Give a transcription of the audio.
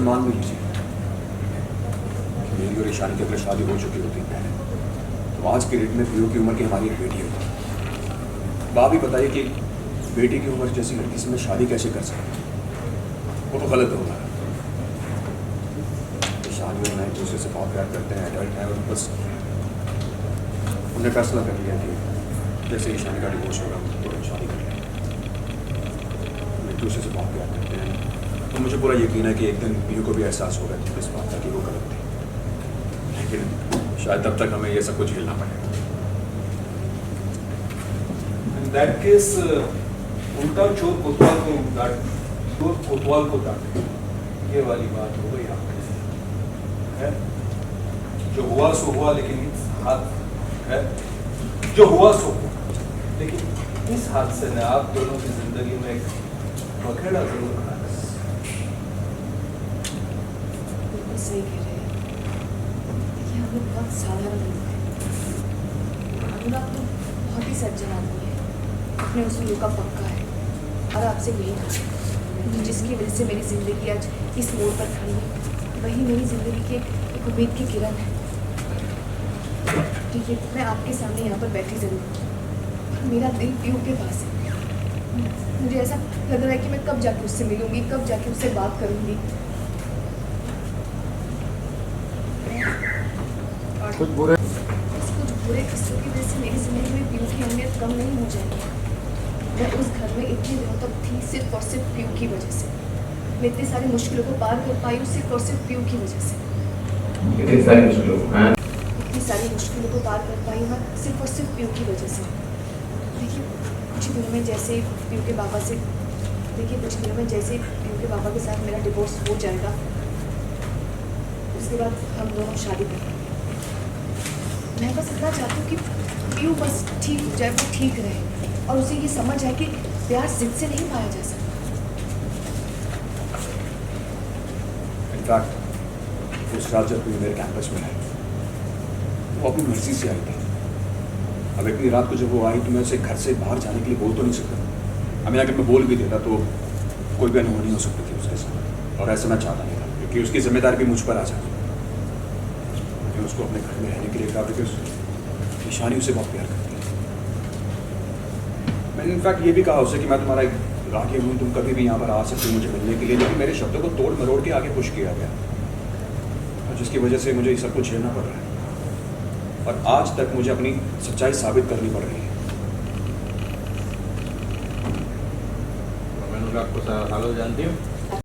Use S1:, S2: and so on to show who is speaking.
S1: मान भी लीजिए मेरी और ईशानी की अगर शादी हो चुकी होती है तो आज की डेट में पीओ की उम्र की हमारी एक बेटी होती। बाप ही बताइए कि बेटी की उम्र जैसी लड़की से मैं शादी कैसे कर सकता, वो तो गलत होगा। ईशानी और मैं एक दूसरे से बहुत प्यार करते हैं, एडल्ट हैं, और बस उन्होंने फैसला कर लिया कि जैसे ईशानी का डिवोर्स होगा तो शादी कर लेंगे। एक दूसरे से बहुत प्यार करते हैं, तो मुझे पूरा यकीन है कि एक दिन पीओ को भी एहसास होगा इस बात का कि वो गलत थी, लेकिन शायद तब तक हमें ये सब कुछ झेलना पड़ेगा।
S2: In that case, उल्टा चोर कोतवाल को डांटे, चोर कोतवाल को डांटे, ये वाली बात हो गई आपके। जो हुआ सो हुआ, लेकिन इस हाथ है जो हुआ सो हुआ, लेकिन इस हादसे ने आप दोनों की जिंदगी में एक बखेड़ा जरूर खड़ा है।
S3: बिल्कुल सही कह रहे हैं। देखिए हम लोग बहुत साधारण लोग हैं, अनुराग तो बहुत ही सज्जन आदमी है, अपने उसूलों का पक्का है, और आपसे यही कहा जिसकी वजह से मेरी ज़िंदगी आज इस मोड़ पर खड़ी है, वही मेरी ज़िंदगी की एक उम्मीद की किरण है। ठीक है, मैं आपके सामने यहाँ पर बैठी ज़रूर हूँ, मेरा दिल पीयू के पास है। मुझे ऐसा लग रहा है कि मैं कब जाके उससे मिलूंगी, कब जाके उससे बात करूंगी।
S1: कुछ बुरे
S3: किस्सों की वजह से मेरी ज़िंदगी में पीयू की अहमियत कम नहीं हो जाएगी। मैं उस घर में इतने दिनों तक थी सिर्फ और सिर्फ पीयू की वजह से। मैं इतनी सारी मुश्किलों को पार कर पाई सिर्फ और सिर्फ पीयू की वजह से।
S4: इतनी सारी
S3: मुश्किलों को पार कर पाई मैं सिर्फ और सिर्फ पीयू की वजह से। देखिए कुछ दिनों में जैसे पीयू के बाबा के साथ मेरा डिवोर्स हो जाएगा, उसके बाद हम दोनों शादी करेंगे। मैं बस इतना चाहती हूँ कि पीयू बस ठीक हो जाए, वो ठीक रहे, और उसे ये समझ आए कि प्यार जिद से नहीं पाया जा सकता।
S1: इनफैक्ट उस रात जब पीयू मेरे कैंपस में आई, वो अपनी मर्जी से आई थी। अब इतनी रात को जब वो आई तो मैं उसे घर से बाहर जाने के लिए बोल तो नहीं सकता। हमें अगर मैं बोल भी देता तो कोई भी अनहोनी हो सकती थी उसके साथ, और ऐसा मैं चाहता नहीं था, क्योंकि उसकी जिम्मेदारी भी मुझ पर आ जाती। मैं उसको अपने घर में रहने के लिए कहा, बिकॉज ईशानी उसे बहुत प्यार करती है। मैंने इनफैक्ट ये भी कहा उसे कि मैं तुम्हारा एक गार्डियन हूँ, तुम कभी भी यहाँ पर आ सकते हो मुझे मिलने के लिए, लेकिन मेरे शब्दों को तोड़ मरोड़ के आगे पुश किया गया, और जिसकी वजह से मुझे ये सब कुछ झेलना पड़ रहा है, और आज तक मुझे अपनी सच्चाई साबित करनी पड़ रही है।
S2: मैं अनुराग को सारा हाल जानती हूँ।